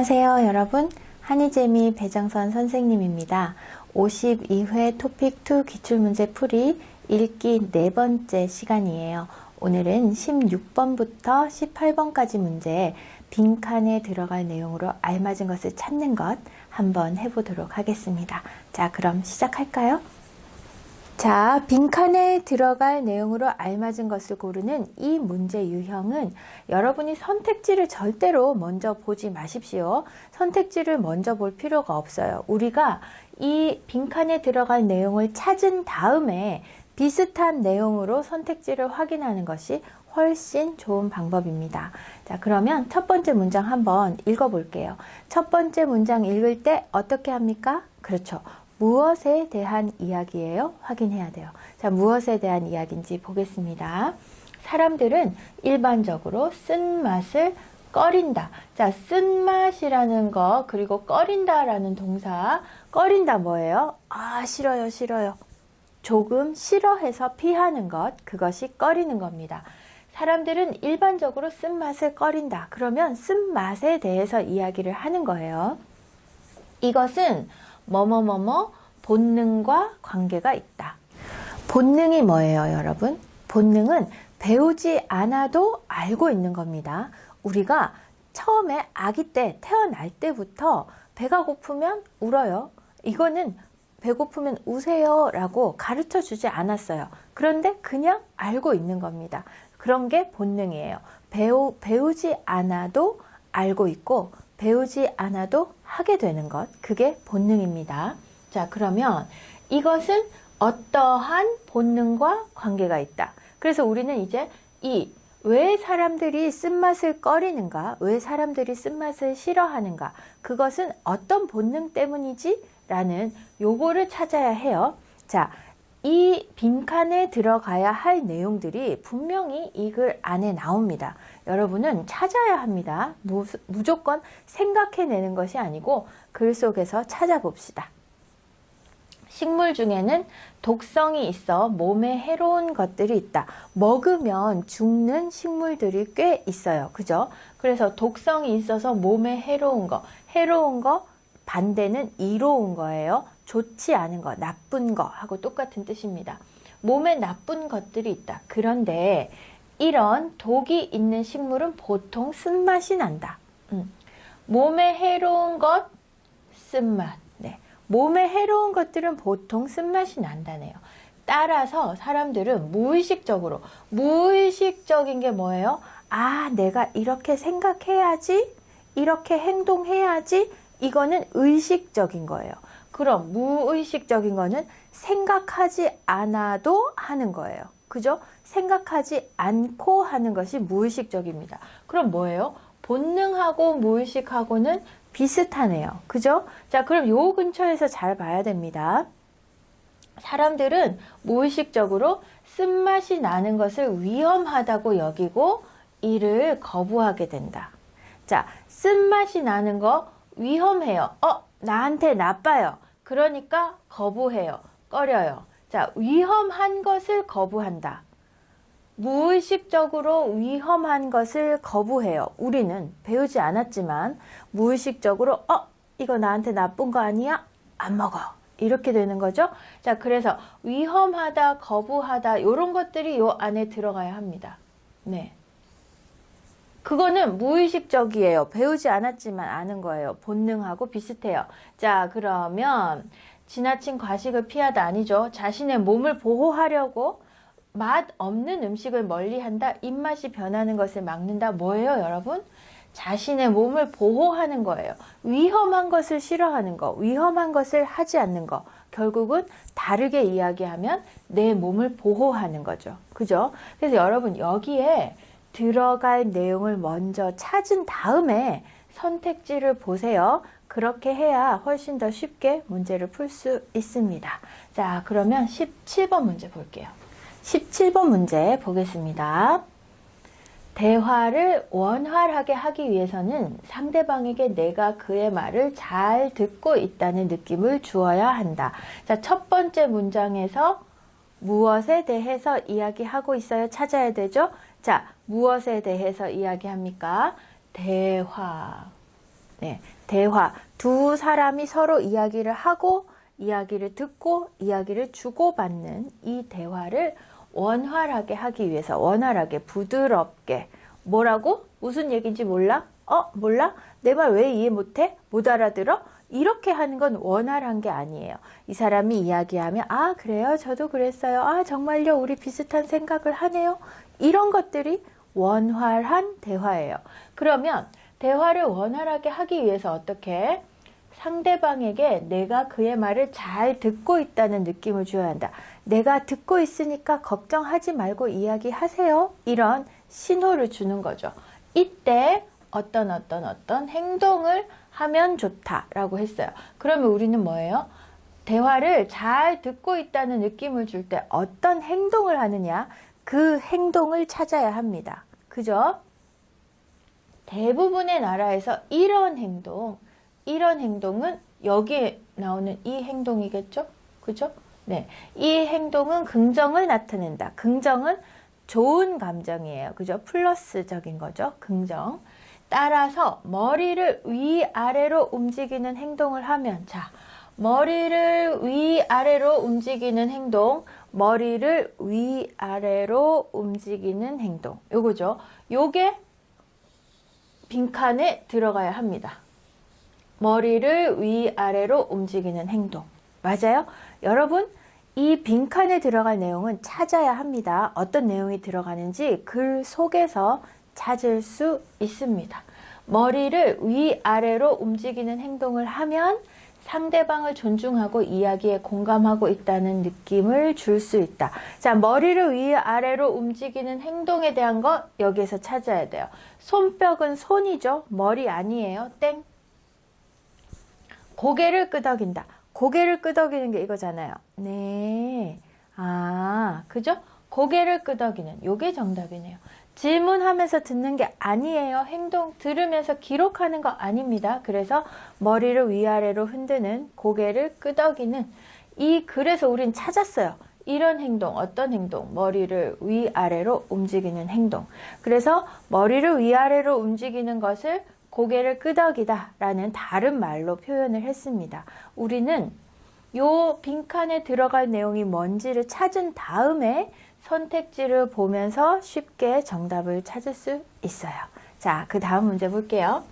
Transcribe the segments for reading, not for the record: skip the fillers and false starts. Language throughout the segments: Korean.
안녕하세요 여러분, 한이재미 배정선 선생님입니다. 52회 토픽2 기출문제 풀이 읽기 4번째 시간이에요. 오늘은 16번부터 18번까지 문제, 빈칸에 들어갈 내용으로 알맞은 것을 찾는 것 한번 해보도록 하겠습니다. 자, 그럼 시작할까요? 자, 빈칸에 들어갈 내용으로 알맞은 것을 고르는 이 문제 유형은 여러분이 선택지를 절대로 먼저 보지 마십시오. 선택지를 먼저 볼 필요가 없어요. 우리가 이 빈칸에 들어갈 내용을 찾은 다음에 비슷한 내용으로 선택지를 확인하는 것이 훨씬 좋은 방법입니다. 자, 그러면 첫 번째 문장 한번 읽어볼게요. 첫 번째 문장 읽을 때 어떻게 합니까? 그렇죠. 무엇에 대한 이야기예요? 확인해야 돼요. 자, 무엇에 대한 이야기인지 보겠습니다. 사람들은 일반적으로 쓴맛을 꺼린다. 자, 쓴맛이라는 거, 그리고 꺼린다라는 동사. 꺼린다 뭐예요? 아, 싫어요, 싫어요. 조금 싫어해서 피하는 것, 그것이 꺼리는 겁니다. 사람들은 일반적으로 쓴맛을 꺼린다. 그러면 쓴맛에 대해서 이야기를 하는 거예요. 이것은 뭐뭐뭐뭐 본능과 관계가 있다. 본능이 뭐예요, 여러분? 본능은 배우지 않아도 알고 있는 겁니다. 우리가 처음에 아기 때, 태어날 때부터 배가 고프면 울어요. 이거는 배고프면 우세요 라고 가르쳐 주지 않았어요. 그런데 그냥 알고 있는 겁니다. 그런 게 본능이에요. 배우지 않아도 알고 있고 배우지 않아도 하게 되는 것, 그게 본능입니다. 자, 그러면 이것은 어떠한 본능과 관계가 있다. 그래서 우리는 이제 왜 사람들이 쓴맛을 꺼리는가, 왜 사람들이 쓴맛을 싫어하는가, 그것은 어떤 본능 때문이지? 라는 요거를 찾아야 해요. 자, 이 빈칸에 들어가야 할 내용들이 분명히 이 글 안에 나옵니다. 여러분은 찾아야 합니다. 무조건 생각해내는 것이 아니고 글 속에서 찾아봅시다. 식물 중에는 독성이 있어 몸에 해로운 것들이 있다. 먹으면 죽는 식물들이 꽤 있어요. 그죠? 그래서 독성이 있어서 몸에 해로운 거 반대는 이로운 거예요. 좋지 않은 거, 나쁜 거 하고 똑같은 뜻입니다. 몸에 나쁜 것들이 있다. 그런데 이런 독이 있는 식물은 보통 쓴맛이 난다. 몸에 해로운 것, 쓴맛. 네. 몸에 해로운 것들은 보통 쓴맛이 난다네요. 따라서 사람들은 무의식적인 게 뭐예요? 아, 내가 이렇게 생각해야지, 이렇게 행동해야지. 이거는 의식적인 거예요. 그럼 무의식적인 거는 생각하지 않아도 하는 거예요. 그죠? 생각하지 않고 하는 것이 무의식적입니다. 그럼 뭐예요? 본능하고 무의식하고는 비슷하네요. 그죠? 자, 그럼 요 근처에서 잘 봐야 됩니다. 사람들은 무의식적으로 쓴맛이 나는 것을 위험하다고 여기고 이를 거부하게 된다. 자, 쓴맛이 나는 거 위험해요. 나한테 나빠요. 그러니까 거부해요. 꺼려요. 자, 위험한 것을 거부한다. 무의식적으로 위험한 것을 거부해요. 우리는 배우지 않았지만 무의식적으로 이거 나한테 나쁜 거 아니야? 안 먹어. 이렇게 되는 거죠. 자, 그래서 위험하다, 거부하다 이런 것들이 요 안에 들어가야 합니다. 네. 그거는 무의식적이에요. 배우지 않았지만 아는 거예요. 본능하고 비슷해요. 자, 그러면 지나친 과식을 피하다 아니죠. 자신의 몸을 보호하려고 맛 없는 음식을 멀리한다. 입맛이 변하는 것을 막는다. 뭐예요, 여러분? 자신의 몸을 보호하는 거예요. 위험한 것을 싫어하는 거, 위험한 것을 하지 않는 거. 결국은 다르게 이야기하면 내 몸을 보호하는 거죠. 그죠? 그래서 여러분 여기에 들어갈 내용을 먼저 찾은 다음에 선택지를 보세요. 그렇게 해야 훨씬 더 쉽게 문제를 풀 수 있습니다. 자, 그러면 17번 문제 볼게요. 17번 문제 보겠습니다. 대화를 원활하게 하기 위해서는 상대방에게 내가 그의 말을 잘 듣고 있다는 느낌을 주어야 한다. 자, 첫 번째 문장에서 무엇에 대해서 이야기하고 있어요? 찾아야 되죠? 자, 무엇에 대해서 이야기합니까? 대화. 네, 대화. 두 사람이 서로 이야기를 하고 이야기를 듣고 이야기를 주고받는 이 대화를 원활하게 하기 위해서 원활하게 부드럽게 뭐라고? 무슨 얘기인지 몰라? 몰라? 내 말 왜 이해 못해? 못 알아들어? 이렇게 하는 건 원활한 게 아니에요. 이 사람이 이야기하면 아 그래요? 저도 그랬어요. 아 정말요? 우리 비슷한 생각을 하네요. 이런 것들이 원활한 대화예요. 그러면 대화를 원활하게 하기 위해서 어떻게? 상대방에게 내가 그의 말을 잘 듣고 있다는 느낌을 줘야 한다. 내가 듣고 있으니까 걱정하지 말고 이야기하세요. 이런 신호를 주는 거죠. 이때 어떤 행동을 하면 좋다라고 했어요. 그러면 우리는 뭐예요? 대화를 잘 듣고 있다는 느낌을 줄 때 어떤 행동을 하느냐? 그 행동을 찾아야 합니다. 그죠? 대부분의 나라에서 이런 행동은 여기에 나오는 이 행동이겠죠? 그죠? 네. 이 행동은 긍정을 나타낸다. 긍정은 좋은 감정이에요. 그죠? 플러스적인 거죠. 긍정. 따라서 머리를 위아래로 움직이는 행동을 하면 자, 머리를 위아래로 움직이는 행동, 머리를 위아래로 움직이는 행동. 요거죠. 요게 빈칸에 들어가야 합니다. 머리를 위아래로 움직이는 행동. 맞아요? 여러분, 이 빈칸에 들어갈 내용은 찾아야 합니다. 어떤 내용이 들어가는지 글 속에서 찾을 수 있습니다. 머리를 위아래로 움직이는 행동을 하면 상대방을 존중하고 이야기에 공감하고 있다는 느낌을 줄 수 있다. 자, 머리를 위아래로 움직이는 행동에 대한 거 여기에서 찾아야 돼요. 손뼉은 손이죠. 머리 아니에요. 땡. 고개를 끄덕인다. 고개를 끄덕이는 게 이거잖아요. 네. 아, 그죠? 고개를 끄덕이는 요게 정답이네요. 질문하면서 듣는 게 아니에요. 행동 들으면서 기록하는 거 아닙니다. 그래서 머리를 위아래로 흔드는 고개를 끄덕이는 그래서 우린 찾았어요. 이런 행동, 어떤 행동? 머리를 위아래로 움직이는 행동. 그래서 머리를 위아래로 움직이는 것을 고개를 끄덕이다 라는 다른 말로 표현을 했습니다. 우리는 요 빈칸에 들어갈 내용이 뭔지를 찾은 다음에 선택지를 보면서 쉽게 정답을 찾을 수 있어요. 자, 그 다음 문제 볼게요.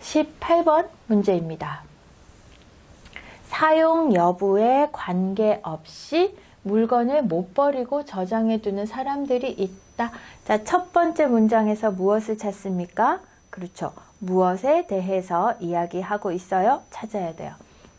18번 문제입니다. 사용 여부에 관계없이 물건을 못 버리고 저장해 두는 사람들이 있다. 자, 첫 번째 문장에서 무엇을 찾습니까? 그렇죠. 무엇에 대해서 이야기하고 있어요? 찾아야 돼요.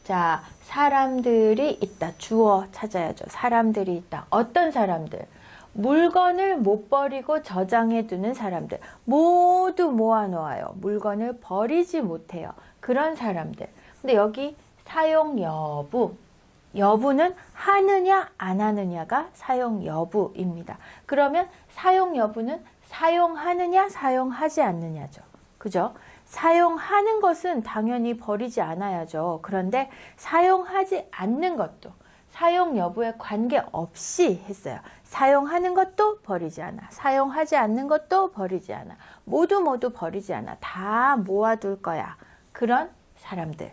자, 사람들이 있다. 주어 찾아야죠. 사람들이 있다. 어떤 사람들? 물건을 못 버리고 저장해 두는 사람들. 모두 모아놓아요. 물건을 버리지 못해요. 그런 사람들. 근데 여기 사용 여부. 여부는 하느냐 안 하느냐가 사용 여부입니다. 그러면 사용 여부는 사용하느냐 사용하지 않느냐죠. 그죠? 사용하는 것은 당연히 버리지 않아야죠. 그런데 사용하지 않는 것도 사용 여부에 관계없이 했어요. 사용하는 것도 버리지 않아. 사용하지 않는 것도 버리지 않아. 모두 버리지 않아. 다 모아둘 거야. 그런 사람들.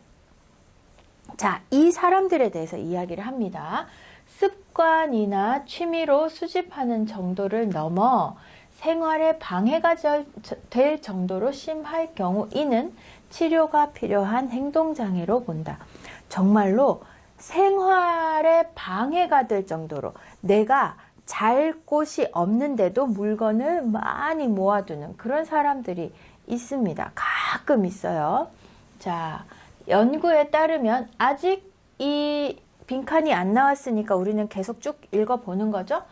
자, 이 사람들에 대해서 이야기를 합니다. 습관이나 취미로 수집하는 정도를 넘어 생활에 방해가 될 정도로 심할 경우 이는 치료가 필요한 행동장애로 본다. 정말로 생활에 방해가 될 정도로 내가 잘 곳이 없는데도 물건을 많이 모아두는 그런 사람들이 있습니다. 가끔 있어요. 자, 연구에 따르면 아직 이 빈칸이 안 나왔으니까 우리는 계속 쭉 읽어보는 거죠.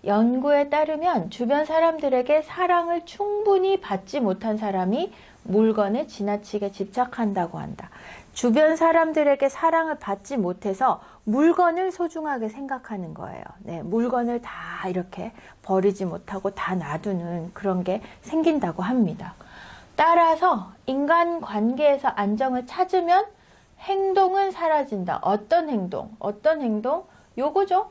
연구에 따르면 주변 사람들에게 사랑을 충분히 받지 못한 사람이 물건에 지나치게 집착한다고 한다. 주변 사람들에게 사랑을 받지 못해서 물건을 소중하게 생각하는 거예요. 네, 물건을 다 이렇게 버리지 못하고 다 놔두는 그런 게 생긴다고 합니다. 따라서 인간관계에서 안정을 찾으면 행동은 사라진다. 어떤 행동? 요거죠?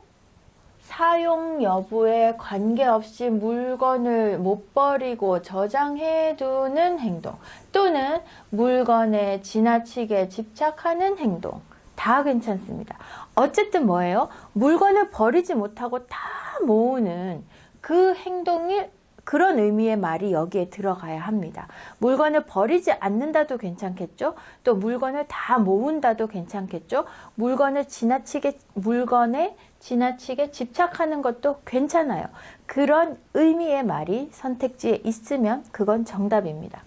사용 여부에 관계없이 물건을 못 버리고 저장해 두는 행동, 또는 물건에 지나치게 집착하는 행동, 다 괜찮습니다. 어쨌든 뭐예요? 물건을 버리지 못하고 다 모으는 그 행동이, 그런 의미의 말이 여기에 들어가야 합니다. 물건을 버리지 않는다도 괜찮겠죠? 또 물건을 다 모은다도 괜찮겠죠? 물건에 지나치게 집착하는 것도 괜찮아요. 그런 의미의 말이 선택지에 있으면 그건 정답입니다.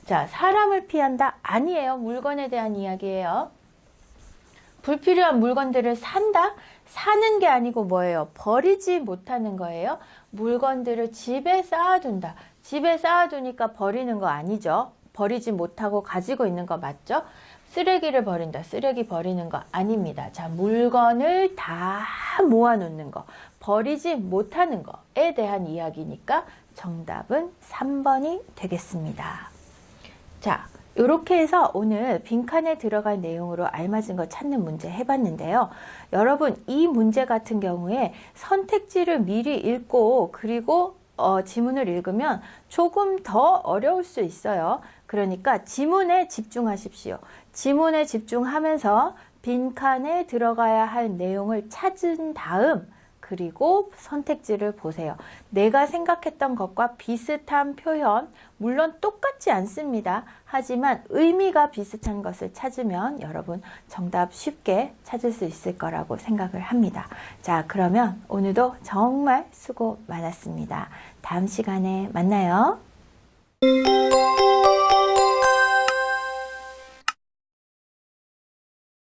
자, 사람을 피한다? 아니에요. 물건에 대한 이야기예요. 불필요한 물건들을 산다? 사는 게 아니고 뭐예요? 버리지 못하는 거예요. 물건들을 집에 쌓아둔다. 집에 쌓아두니까 버리는 거 아니죠. 버리지 못하고 가지고 있는 거 맞죠? 쓰레기를 버린다. 쓰레기 버리는 거 아닙니다. 자, 물건을 다 모아놓는 거, 버리지 못하는 거에 대한 이야기니까 정답은 3번이 되겠습니다. 자, 이렇게 해서 오늘 빈칸에 들어갈 내용으로 알맞은 거 찾는 문제 해봤는데요. 여러분, 이 문제 같은 경우에 선택지를 미리 읽고 그리고 지문을 읽으면 조금 더 어려울 수 있어요. 그러니까 지문에 집중하십시오. 지문에 집중하면서 빈칸에 들어가야 할 내용을 찾은 다음 그리고 선택지를 보세요. 내가 생각했던 것과 비슷한 표현, 물론 똑같지 않습니다. 하지만 의미가 비슷한 것을 찾으면 여러분 정답 쉽게 찾을 수 있을 거라고 생각을 합니다. 자, 그러면 오늘도 정말 수고 많았습니다. 다음 시간에 만나요.